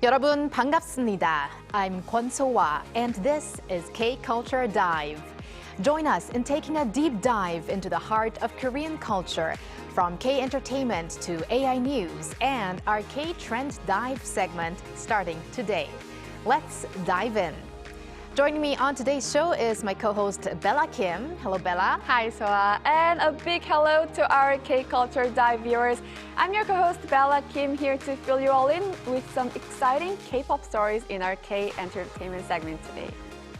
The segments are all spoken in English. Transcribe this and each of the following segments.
여러분 반갑습니다. I'm Kwon So-hwa, and this is K-Culture Dive. Join us in taking a deep dive into the heart of Korean culture, from K-entertainment to AI news and our K-trend dive segment starting today. Let's dive in. Joining me on today's show is my co-host Bella Kim. Hello, Bella. Hi, Soa, and a big hello to our K-Culture Dive viewers. I'm your co-host Bella Kim, here to fill you all in with some exciting K-pop stories in our K-entertainment segment today.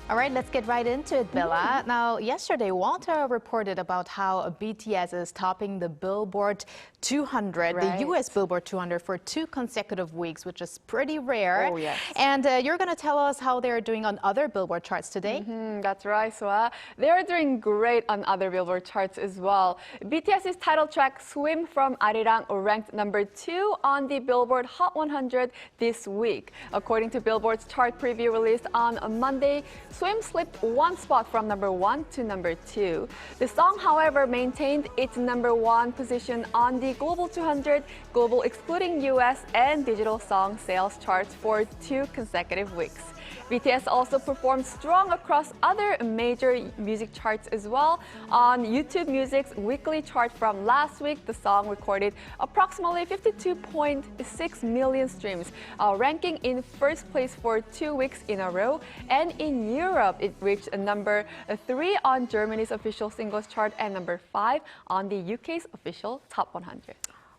All right, let's get right into it, Bella. Now, yesterday, Walter reported about how BTS is topping the Billboard 200, the US Billboard 200, for 2 consecutive weeks, which is pretty rare. Oh, yes. And you're going to tell us how they're doing on other Billboard charts today? That's right, Soa. They're doing great on other Billboard charts as well. BTS's title track, Swim from Arirang, ranked number 2 on the Billboard Hot 100 this week. According to Billboard's chart preview released on Monday, Swim slipped 1 spot from number 1 to number 2. The song, however, maintained its number 1 position on the Global 200, global excluding US and digital song sales charts for 2 consecutive weeks. BTS also performed strong across other major music charts as well. On YouTube Music's weekly chart from last week, the song recorded approximately 52.6 million streams, ranking in first place for 2 weeks in a row. And in Europe, it reached number 3 on Germany's official singles chart and number 5 on the UK's official Top 100.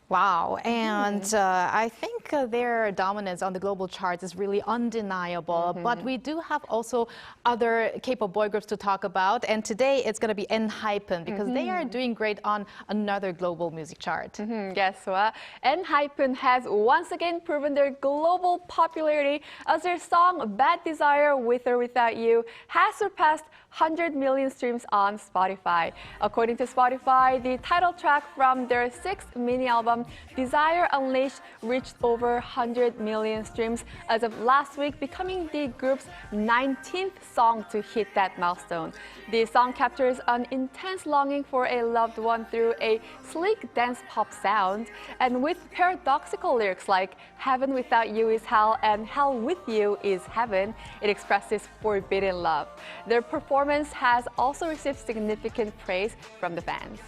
Wow, and I think their dominance on the global charts is really undeniable. But we do have also other K-pop boy groups to talk about, and today it's going to be Enhypen because they are doing great on another global music chart. Yes, Soa. Enhypen has once again proven their global popularity as their song Bad Desire, With or Without You, has surpassed 100 million streams on Spotify. According to Spotify, the title track from their 6th mini album, Desire Unleashed, reached over 100 million streams as of last week, becoming the group's 19th song to hit that milestone. The song captures an intense longing for a loved one through a sleek dance pop sound, and with paradoxical lyrics like Heaven without you is hell and hell with you is heaven, it expresses forbidden love. Their performance has also received significant praise from the fans.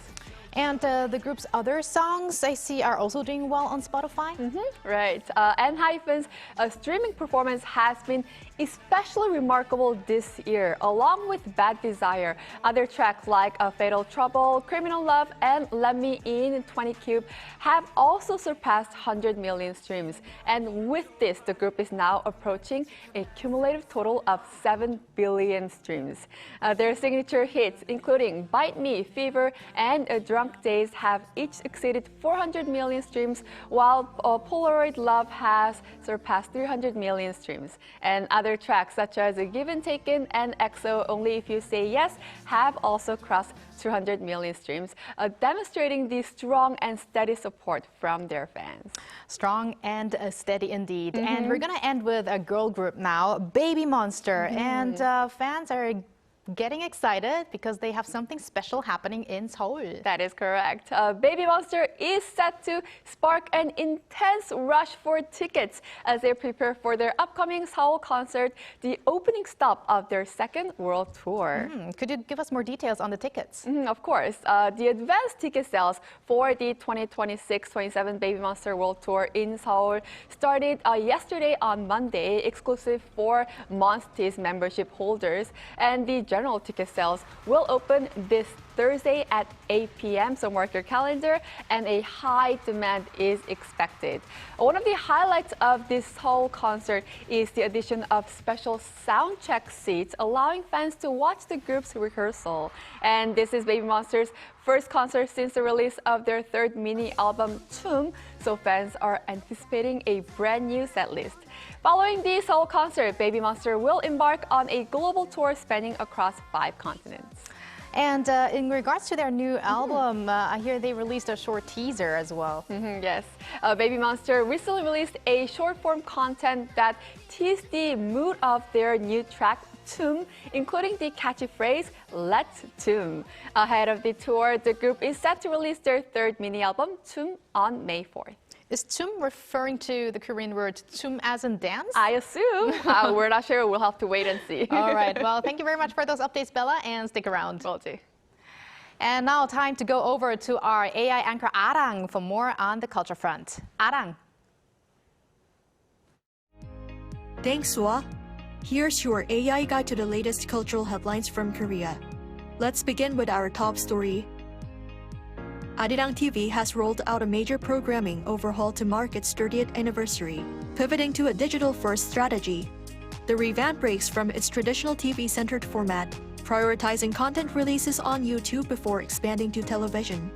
And the group's other songs, I see, are also doing well on Spotify? Right. Enhypen's streaming performance has been especially remarkable this year. Along with Bad Desire, other tracks like Fatal Trouble, Criminal Love, and Let Me In 20 Cube have also surpassed 100 million streams. And with this, the group is now approaching a cumulative total of 7 billion streams. Their signature hits, including Bite Me, Fever, and Drunk Days, have each exceeded 400 million streams, while Polaroid Love has surpassed 300 million streams. And other tracks such as Given Taken and EXO Only If You Say Yes have also crossed 200 million streams, demonstrating the strong and steady support from their fans. Strong and steady indeed. And we're going to end with a girl group now, Baby Monster. And fans are getting excited because they have something special happening in Seoul. That is correct. Baby Monster is set to spark an intense rush for tickets as they prepare for their upcoming Seoul concert, the opening stop of their 2nd world tour. Could you give us more details on the tickets? Of course. The advanced ticket sales for the 2026-27 Baby Monster World Tour in Seoul started yesterday on Monday, exclusive for Monstee's membership holders, and the general ticket sales will open this Thursday at 8 p.m., so mark your calendar, and a high demand is expected. One of the highlights of this whole concert is the addition of special sound check seats, allowing fans to watch the group's rehearsal. And this is Baby Monster's first concert since the release of their 3rd mini album, Tomb, so fans are anticipating a brand new set list. Following the Seoul concert, Baby Monster will embark on a global tour spanning across 5 continents. And in regards to their new album, I hear they released a short teaser as well. Yes. Baby Monster recently released a short-form content that teased the mood of their new track, Tomb, including the catchy phrase, "Let's Tomb." Ahead of the tour, the group is set to release their 3rd mini album, Tomb, on May 4th. Is tum referring to the Korean word tum as in dance? I assume. We're not sure. We'll have to wait and see. All right. Well, thank you very much for those updates, Bella, and stick around. Will do. And now time to go over to our AI anchor Arang for more on the culture front. Arang. Thanks, Swa. Here's your AI guide to the latest cultural headlines from Korea. Let's begin with our top story. Arirang TV has rolled out a major programming overhaul to mark its 30th anniversary, pivoting to a digital-first strategy. The revamp breaks from its traditional TV-centered format, prioritizing content releases on YouTube before expanding to television.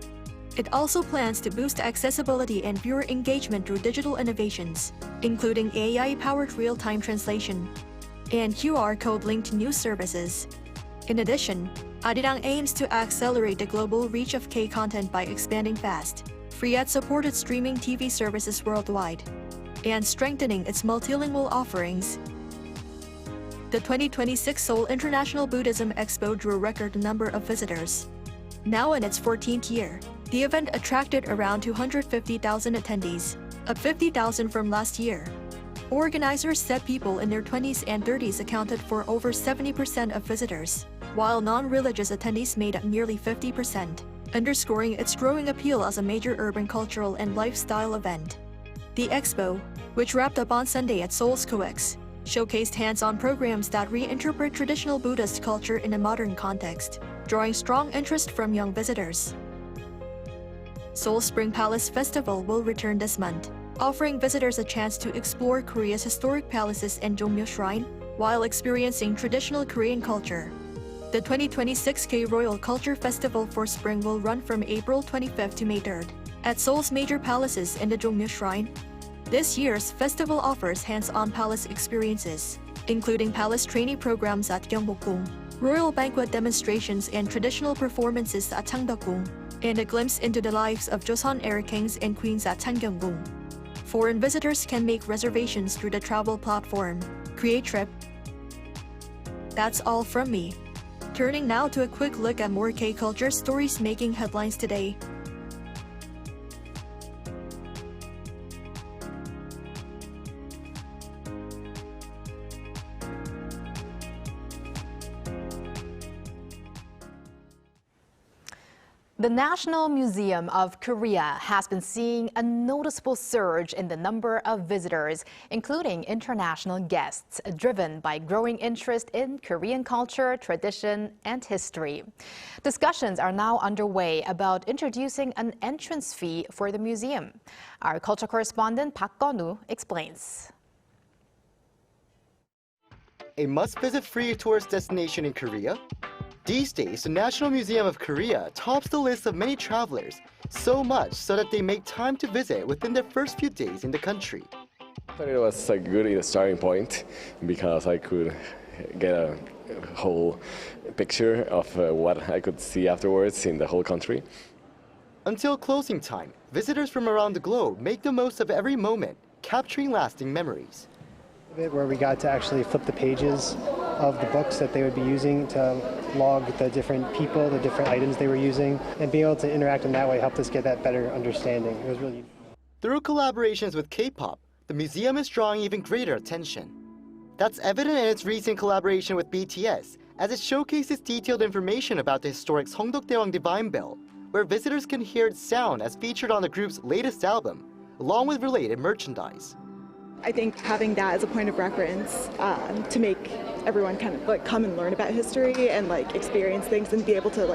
It also plans to boost accessibility and viewer engagement through digital innovations, including AI-powered real-time translation and QR code-linked news services. In addition, Arirang aims to accelerate the global reach of K-content by expanding fast, free ad-supported streaming TV services worldwide, and strengthening its multilingual offerings. The 2026 Seoul International Buddhism Expo drew a record number of visitors. Now in its 14th year, the event attracted around 250,000 attendees, up 50,000 from last year. Organizers said people in their 20s and 30s accounted for over 70% of visitors, while non-religious attendees made up nearly 50%, underscoring its growing appeal as a major urban cultural and lifestyle event. The expo, which wrapped up on Sunday at Seoul's COEX, showcased hands-on programs that reinterpret traditional Buddhist culture in a modern context, drawing strong interest from young visitors. Seoul Spring Palace Festival will return this month, offering visitors a chance to explore Korea's historic palaces and Jongmyo Shrine while experiencing traditional Korean culture. The 2026 K Royal Culture Festival for Spring will run from April 25th to May 3rd at Seoul's major palaces and the Jongmyo Shrine. This year's festival offers hands-on palace experiences, including palace trainee programs at Gyeongbokgung, royal banquet demonstrations and traditional performances at Changdeokgung, and a glimpse into the lives of Joseon-era kings and queens at Changgyeonggung. Foreign visitors can make reservations through the travel platform, Create Trip. That's all from me. Turning now to a quick look at more K-culture stories making headlines today. The National Museum of Korea has been seeing a noticeable surge in the number of visitors, including international guests, driven by growing interest in Korean culture, tradition, and history. Discussions are now underway about introducing an entrance fee for the museum. Our culture correspondent Park Gun-woo explains. A must-visit free tourist destination in Korea? These days, the National Museum of Korea tops the list of many travelers, so much so that they make time to visit within their first few days in the country. It was a good starting point because I could get a whole picture of what I could see afterwards in the whole country. Until closing time, visitors from around the globe make the most of every moment, capturing lasting memories. Where we got to actually flip the pages of the books that they would be using to log the different people, the different items they were using, and being able to interact in that way helped us get that better understanding. It was really. Through collaborations with K-pop, the museum is drawing even greater attention. That's evident in its recent collaboration with BTS, as it showcases detailed information about the historic Seongdeokdaewang Divine Bell, where visitors can hear its sound as featured on the group's latest album, along with related merchandise. I think having that as a point of reference to make everyone kind of come and learn about history and experience things and be able to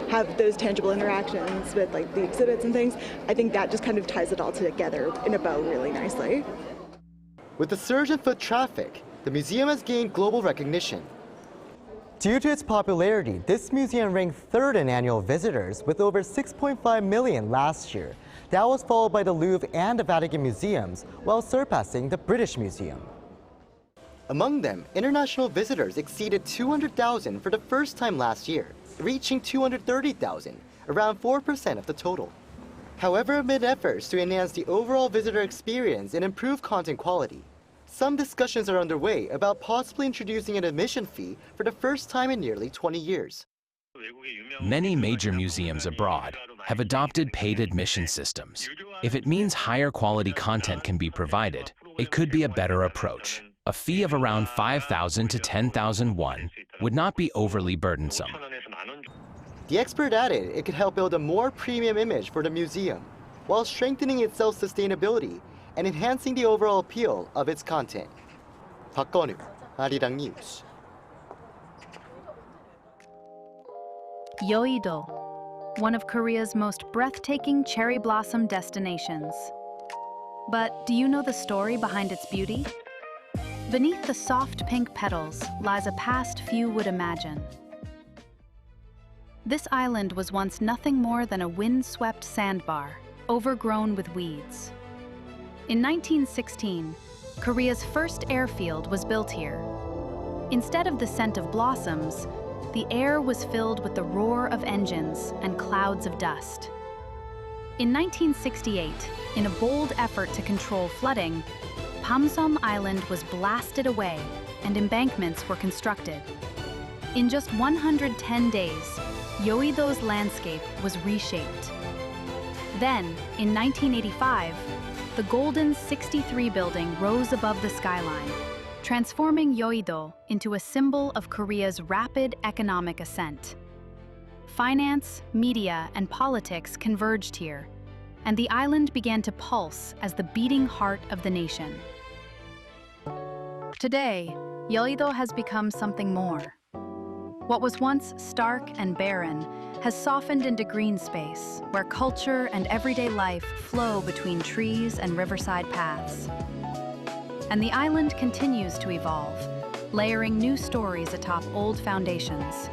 have those tangible interactions with the exhibits and things, I think that just kind of ties it all together in a bow really nicely. With the surge in foot traffic, the museum has gained global recognition. Due to its popularity, this museum ranked third in annual visitors with over 6.5 million last year. That was followed by the Louvre and the Vatican museums, while surpassing the British Museum. Among them, international visitors exceeded 200,000 for the first time last year, reaching 230,000, around 4% of the total. However, amid efforts to enhance the overall visitor experience and improve content quality, some discussions are underway about possibly introducing an admission fee for the first time in nearly 20 years. Many major museums abroad have adopted paid admission systems. If it means higher quality content can be provided, it could be a better approach. A fee of around 5,000 to 10,000 won would not be overly burdensome. The expert added it could help build a more premium image for the museum, while strengthening its self-sustainability and enhancing the overall appeal of its content. 박건우, 아리랑 뉴스. Yeouido, one of Korea's most breathtaking cherry blossom destinations. But do you know the story behind its beauty? Beneath the soft pink petals lies a past few would imagine. This island was once nothing more than a wind-swept sandbar, overgrown with weeds. In 1916, Korea's first airfield was built here. Instead of the scent of blossoms, the air was filled with the roar of engines and clouds of dust. In 1968, in a bold effort to control flooding, Pamsom Island was blasted away and embankments were constructed. In just 110 days, Yeouido's landscape was reshaped. Then, in 1985, the Golden 63 building rose above the skyline, transforming Yeouido into a symbol of Korea's rapid economic ascent. Finance, media, and politics converged here, and the island began to pulse as the beating heart of the nation. Today, Yeouido has become something more. What was once stark and barren has softened into green space, where culture and everyday life flow between trees and riverside paths. And the island continues to evolve, layering new stories atop old foundations.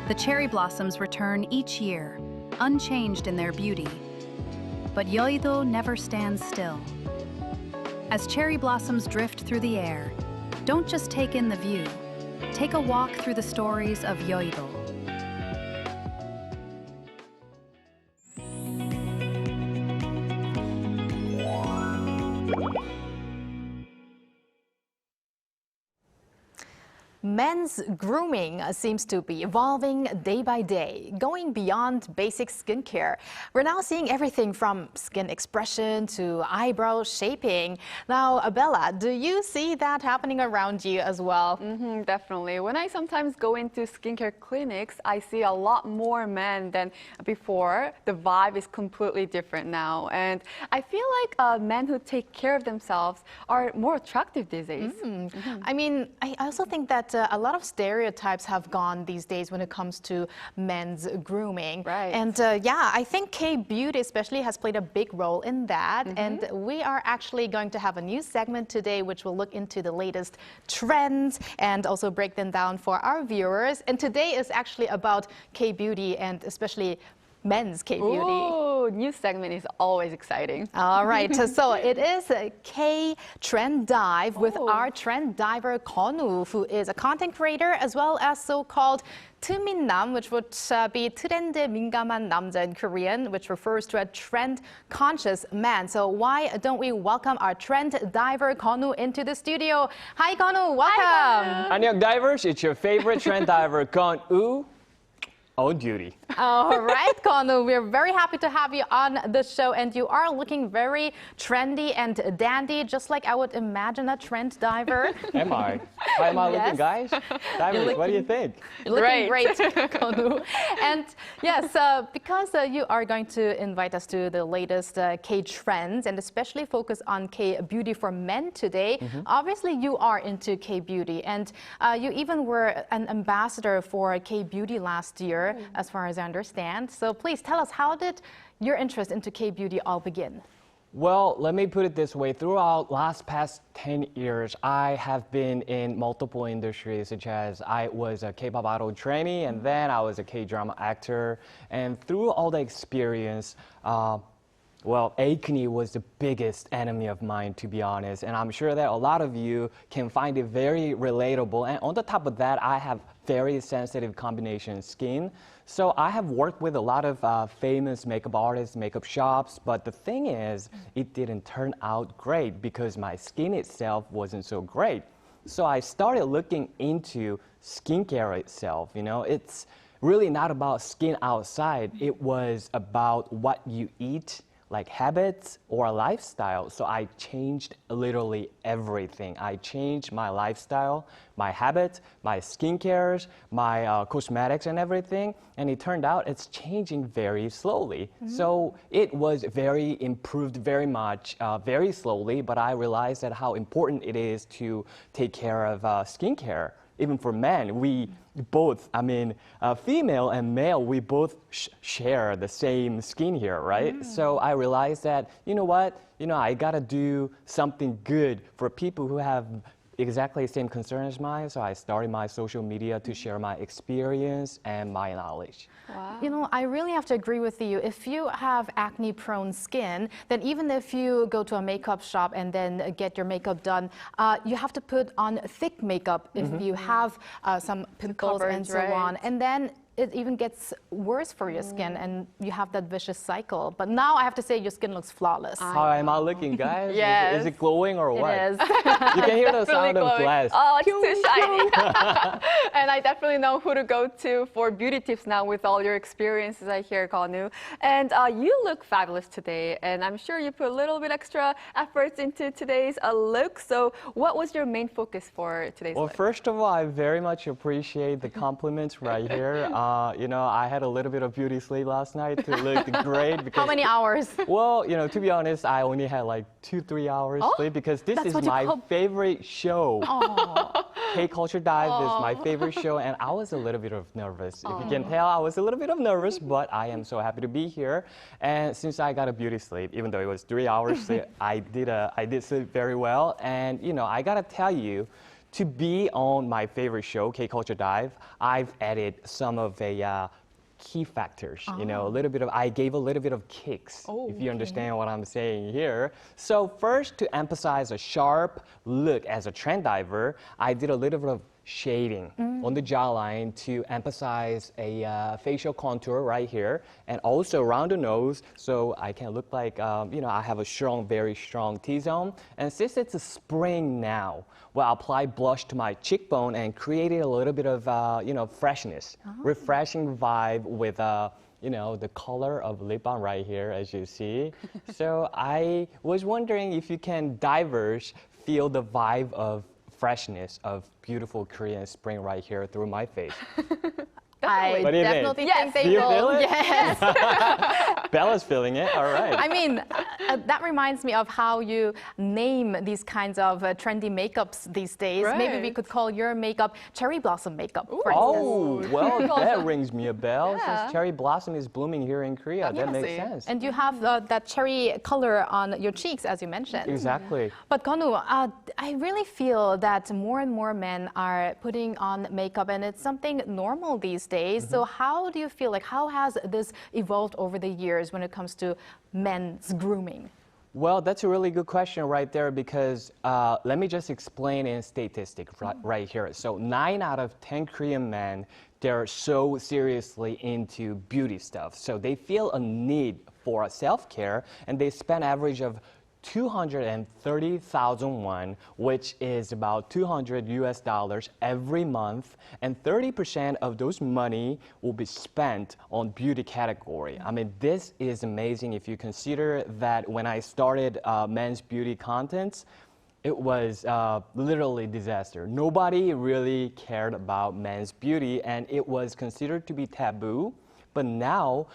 The cherry blossoms return each year, unchanged in their beauty. But Yeouido never stands still. As cherry blossoms drift through the air, don't just take in the view. Take a walk through the stories of Yeouido. Men's grooming seems to be evolving day by day, going beyond basic skincare. We're now seeing everything from skin expression to eyebrow shaping. Now, Bella, do you see that happening around you as well? Definitely. When I sometimes go into skincare clinics, I see a lot more men than before. The vibe is completely different now. And I feel like men who take care of themselves are more attractive these days. I mean, I also think that a lot of stereotypes have gone these days when it comes to men's grooming. Right. And yeah, I think K-beauty especially has played a big role in that. And we are actually going to have a new segment today which will look into the latest trends and also break them down for our viewers. And today is actually about K-beauty and especially men's K-beauty. Ooh, new segment is always exciting. All right, so it is a K-Trend Dive with our trend diver Konwoo, who is a content creator as well as so-called 트민남, which would be 트렌드에 민감한 남자 in Korean, which refers to a trend-conscious man. So why don't we welcome our trend diver Konwoo into the studio? Hi, Konwoo, welcome. 안녕, divers. It's your favorite trend diver, Konwoo. On duty. All right, Konwoo, we're very happy to have you on the show, and you are looking very trendy and dandy, just like I would imagine a trend diver. Am I? How am I looking, guys? Divers, what do you think? You're looking great, Konwoo. And yes, because you are going to invite us to the latest K-trends, and especially focus on K-beauty for men today, obviously you are into K-beauty, and you even were an ambassador for K-beauty last year, as far as I understand. So please tell us, how did your interest into K-beauty all begin? Well, let me put it this way. Throughout past 10 years, I have been in multiple industries, such as I was a K-pop idol trainee, and then I was a K-drama actor. And through all the experience, well, acne was the biggest enemy of mine, to be honest. And I'm sure that a lot of you can find it very relatable. And on the top of that, I have very sensitive combination skin. So I have worked with a lot of famous makeup artists, makeup shops, but the thing is, it didn't turn out great because my skin itself wasn't so great. So I started looking into skincare itself. You know, it's really not about skin outside. It was about what you eat, like habits or lifestyle. So I changed literally everything. I changed my lifestyle, my habits, my skincares, my cosmetics and everything. And it turned out it's changing very slowly. So it was very improved very much, very slowly, but I realized that how important it is to take care of skincare. Even for men, we both, female and male, we both share the same skin here, right? So I realized that, you know what, I gotta do something good for people who have exactly the same concern as mine. So I started my social media to share my experience and my knowledge. Wow. I really have to agree with you. If you have acne-prone skin, then even if you go to a makeup shop and then get your makeup done, you have to put on thick makeup if you have some pimples and so on. And then it even gets worse for your skin and you have that vicious cycle. But now I have to say your skin looks flawless. How am I looking, guys? Yes. Is it glowing or what? It is. You can hear the sound of glass. Oh, it's too shiny. And I definitely know who to go to for beauty tips now with all your experiences I hear, Konu. And you look fabulous today. And I'm sure you put a little bit extra efforts into today's look. So what was your main focus for today's look? First of all, I very much appreciate the compliments right here. I had a little bit of beauty sleep last night to look great. Because, how many hours? Well, to be honest, I only had like 2-3 hours sleep because this is my favorite show. K-Culture Dive is my favorite show, and I was a little bit of nervous. If you can tell, I was a little bit of nervous, but I am so happy to be here. And since I got a beauty sleep, even though it was 3 hours sleep, I did sleep very well. And I gotta tell you, to be on my favorite show, K-Culture Dive, I've added some of the key factors. I gave a little bit of kicks, if you understand what I'm saying here. So first, to emphasize a sharp look as a trend diver, I did a little bit of shading on the jawline to emphasize a facial contour right here, and also around the nose, so I can look like, I have a very strong T-zone. And since it's a spring now, well, I apply blush to my cheekbone and created a little bit of, freshness, refreshing vibe with, the color of lip balm right here, as you see. So I was wondering if you can divers feel the vibe of freshness of beautiful Korean spring right here through my face. I definitely think they Do you will. feel it? Yes. Bella's feeling it. All right. I mean, that reminds me of how you name these kinds of trendy makeups these days. Right. Maybe we could call your makeup cherry blossom makeup, for Oh, instance. well, that rings me a bell. Yeah. Since cherry blossom is blooming here in Korea, that makes sense. And you have that cherry color on your cheeks, as you mentioned. Exactly. But Konu, I really feel that more and more men are putting on makeup, and it's something normal these days. So how do you feel, how has this evolved over the years when it comes to men's grooming? Well, that's a really good question right there, because let me just explain in statistic right here. So 9 out of 10 Korean men, they're so seriously into beauty stuff. So they feel a need for self-care, and they spend average of 230,000 won, which is about $200 every month, and 30% of those money will be spent on beauty category. I mean, this is amazing if you consider that when I started men's beauty contents, it was literally disaster. Nobody really cared about men's beauty, and it was considered to be taboo. But now,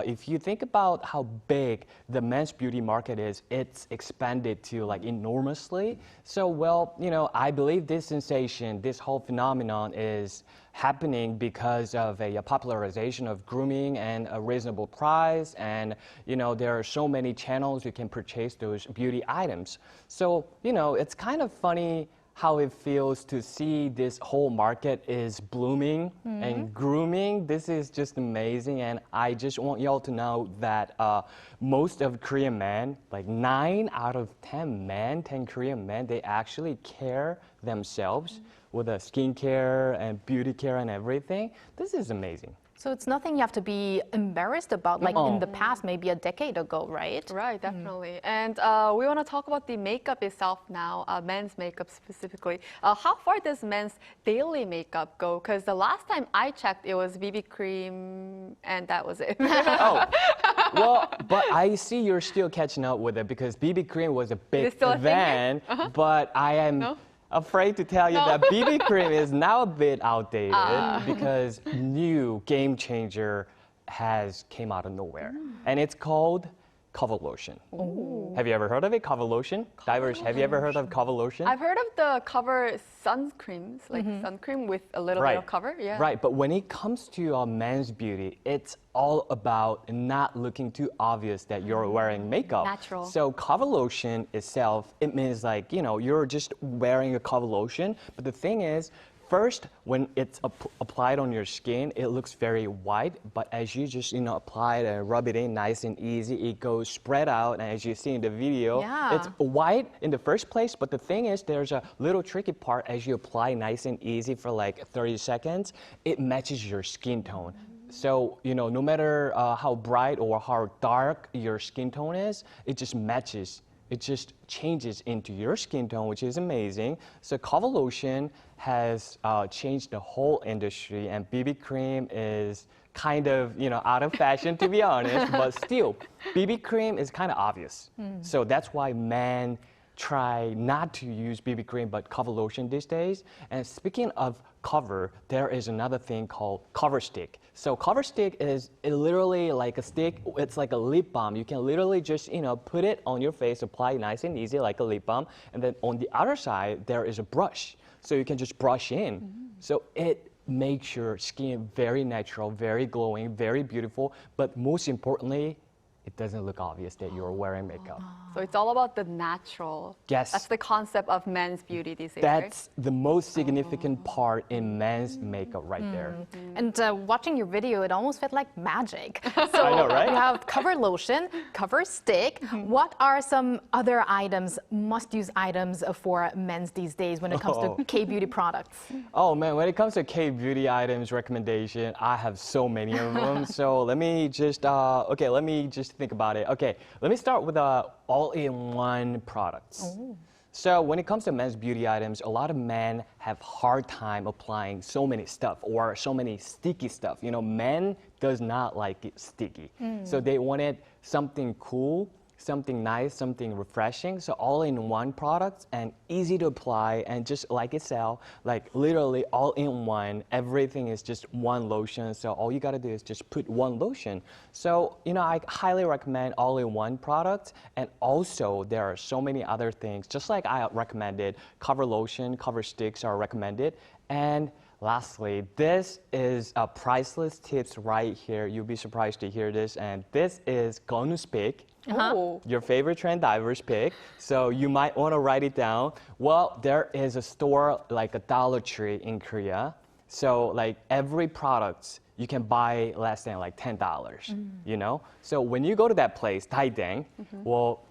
if you think about how big the men's beauty market is, it's expanded to enormously. So, well, I believe this sensation, this whole phenomenon is happening because of a popularization of grooming and a reasonable price. And, there are so many channels you can purchase those beauty items. So, it's kind of funny how it feels to see this whole market is blooming and grooming. This is just amazing, and I just want y'all to know that most of Korean men, 9 out of 10 Korean men, they actually care themselves with skincare and beauty care and everything. This is amazing. So it's nothing you have to be embarrassed about, like in the past, maybe a decade ago, right? Right, definitely. And we want to talk about the makeup itself now, men's makeup specifically. How far does men's daily makeup go? Because the last time I checked, it was BB cream, and that was it. Oh, well, but I see you're still catching up with it because BB cream was a big still a thing then, but I am afraid to tell you that BB cream is now a bit outdated because new game changer has came out of nowhere, and it's called cover lotion. Ooh. Have you ever heard of it? Cover lotion? Divers, have you ever heard of cover lotion? I've heard of the cover sun creams, like sun cream with a little bit of cover. Yeah. Right, but when it comes to men's beauty, it's all about not looking too obvious that you're wearing makeup. Natural. So cover lotion itself, it means like, you know, you're just wearing a cover lotion, but the thing is, first, when it's applied on your skin, it looks very white, but as you just, you know, apply it and rub it in nice and easy, it goes spread out, and as you see in the video, it's white in the first place, but the thing is, there's a little tricky part as you apply nice and easy for like 30 seconds, it matches your skin tone. So, you know, no matter how bright or how dark your skin tone is, it just matches. It just changes into your skin tone, which is amazing. So cover lotion has changed the whole industry, and BB cream is kind of, you know, out of fashion, to be honest, but still, BB cream is kind of obvious. So that's why men try not to use BB cream, but cover lotion these days. And speaking of cover, there is another thing called cover stick. So cover stick is literally like a stick. It's like a lip balm. You can literally just, you know, put it on your face, apply nice and easy like a lip balm. And then on the other side, there is a brush. So you can just brush in. So it makes your skin very natural, very glowing, very beautiful. But most importantly, it doesn't look obvious that you're wearing makeup. So it's all about the natural. Yes. That's the concept of men's beauty these days, That's the most significant part in men's makeup right there. And watching your video, it almost felt like magic. So I know, right? you have cover lotion, cover stick. What are some other items, must-use items for men's these days when it comes to K-beauty products? Oh man, when it comes to K-beauty items recommendation, I have so many of them. So let me just, let me just think about it. Okay, let me start with all-in-one products. So when it comes to men's beauty items, a lot of men have hard time applying so many stuff or so many sticky stuff. You know, men does not like it sticky. So they wanted something cool, something nice, something refreshing. So all-in-one products and easy to apply, and just like itself, like literally all-in-one, everything is just one lotion. So all you gotta do is just put one lotion. So, you know, I highly recommend all-in-one products. And also there are so many other things, just like I recommended, cover lotion, cover sticks are recommended. And lastly, this is a priceless tips right here. You'll be surprised to hear this. And this is Gon's pick. Your favorite trend diver's pick. So you might want to write it down. Well, there is a store like a Dollar Tree in Korea. So like every product you can buy less than like $10, you know? So when you go to that place, Taidang, well,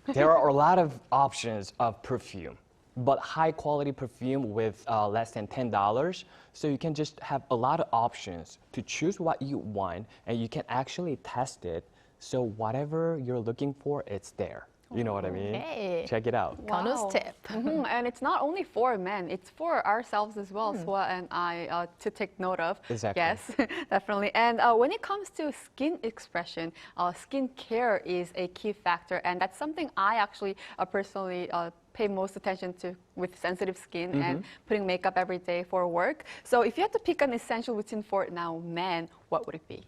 there are a lot of options of perfume, but high quality perfume with less than $10. So you can just have a lot of options to choose what you want, and you can actually test it. So whatever you're looking for, it's there. You know what I mean? Okay. Check it out. Kono's tip. And it's not only for men, it's for ourselves as well, Swa and I, to take note of. Exactly. Yes, definitely. And when it comes to skin expression, skin care is a key factor, and that's something I actually personally pay most attention to with sensitive skin and putting makeup every day for work. So if you had to pick an essential routine for now men, what would it be?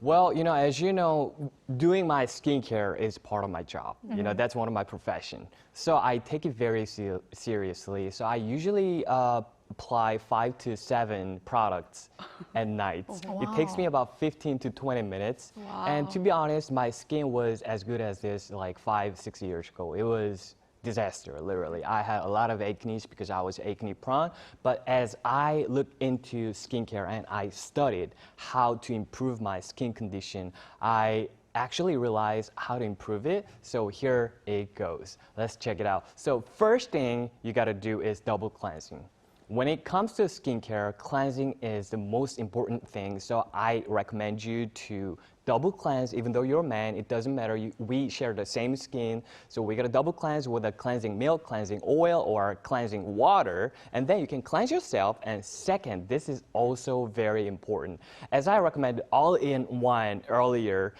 Well, you know, as you know, doing my skincare is part of my job. You know, that's one of my profession. So I take it very seriously. So I usually apply 5 to 7 products at night. It takes me about 15 to 20 minutes. And to be honest, my skin was as good as this like 5-6 years ago. It was disaster, literally. I had a lot of acne because I was acne prone. But as I looked into skincare and I studied how to improve my skin condition, I actually realized how to improve it. So here it goes. Let's check it out. So first thing you gotta do is double cleansing. When it comes to skincare, cleansing is the most important thing. So I recommend you to double cleanse. Even though you're a man, it doesn't matter. We share the same skin. So we got to double cleanse with a cleansing milk, cleansing oil, or cleansing water. And then you can cleanse yourself. And second, this is also very important. As I recommended all-in-one earlier,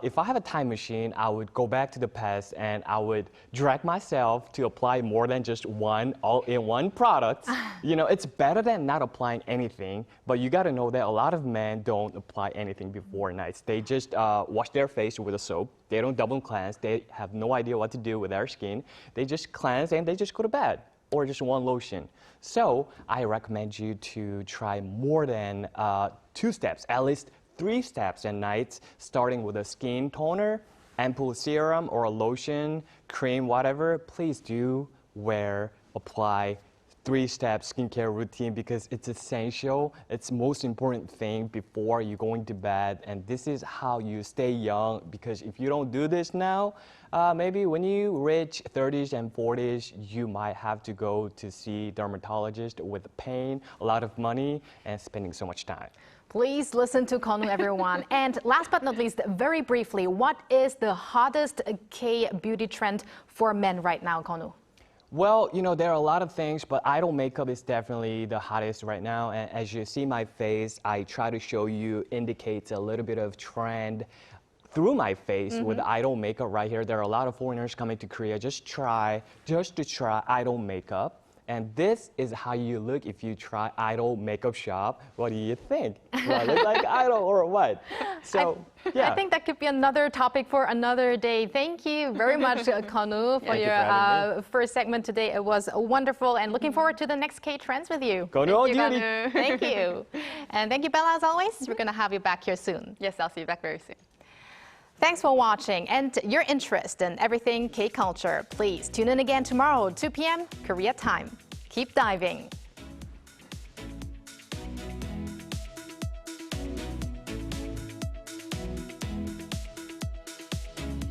if I have a time machine, I would go back to the past and I would drag myself to apply more than just one all-in-one product. You know, it's better than not applying anything, but you got to know that a lot of men don't apply anything before nights. They just wash their face with a soap. They don't double cleanse. They have no idea what to do with their skin. They just cleanse and they just go to bed, or just one lotion. So I recommend you to try more than 2 steps, at least 3 steps at night, starting with a skin toner, ampoule serum, or a lotion, cream, whatever. Please do apply 3-step skincare routine because it's essential. It's the most important thing before you're going to bed. And this is how you stay young, because if you don't do this now, maybe when you reach 30s and 40s, you might have to go to see dermatologist with pain, a lot of money, and spending so much time. Please listen to Konu, everyone. And last but not least, very briefly, what is the hottest K-beauty trend for men right now, Konu? Well, you know, there are a lot of things, but idol makeup is definitely the hottest right now. And as you see my face, I try to show you indicates a little bit of trend through my face with idol makeup right here. There are a lot of foreigners coming to Korea just to try idol makeup. And this is how you look if you try idol makeup shop. What do you think? Do I look like idol or what? So, yeah. I think that could be another topic for another day. Thank you very much, Konu, for your first segment today. It was wonderful, and looking forward to the next K-Trends with you. Konu on duty. Thank you. And thank you, Bella, as always. We're going to have you back here soon. Yes, I'll see you back very soon. Thanks for watching, and your interest in everything K-culture. Please tune in again tomorrow, 2 p.m. Korea time. Keep diving.